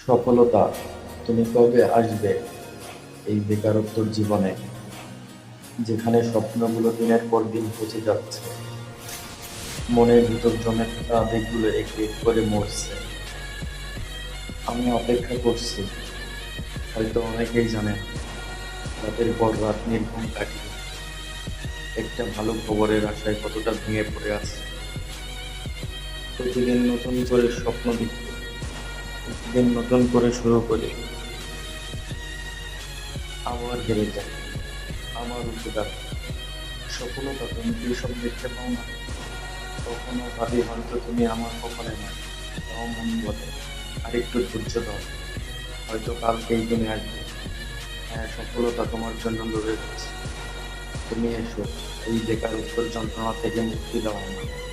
সফলতা, তুমি কবে আসবে এই বেকারত্বর জীবনে, যেখানে স্বপ্নগুলো দিনের পর দিন পচে যাচ্ছে, মনের ভিতর জমে থাকা আবেগগুলো এক এক করে মরছে। আমি অপেক্ষা করছি, হয়তো অনেকেই জানে না, রাতের পর রাত নির্ঘুম কাটিয়ে একটা ভালো খবরের আশায় কতটা ভেঙে পড়ে আছে। প্রতিদিন নতুন করে স্বপ্ন দেখতে, প্রতিদিন নতুন করে শুরু করে আবার হেরে যায়, আবার উঠে দাঁড়ায়। সফলতা, তুমি কি সব দেখতে পাও না? কখনো ভাবি হয়তো তুমি আমার কপালে না, তাও মন বলে আরেকটু ধৈর্য ধর, হয়তো কালকেই তুমি আসবে। হ্যাঁ, সফলতা তোমার জন্য লড়ে যাচ্ছে। তুমি এসো, এই বেকারত্বের যন্ত্রণা থেকে মুক্তি দাও আমাকে।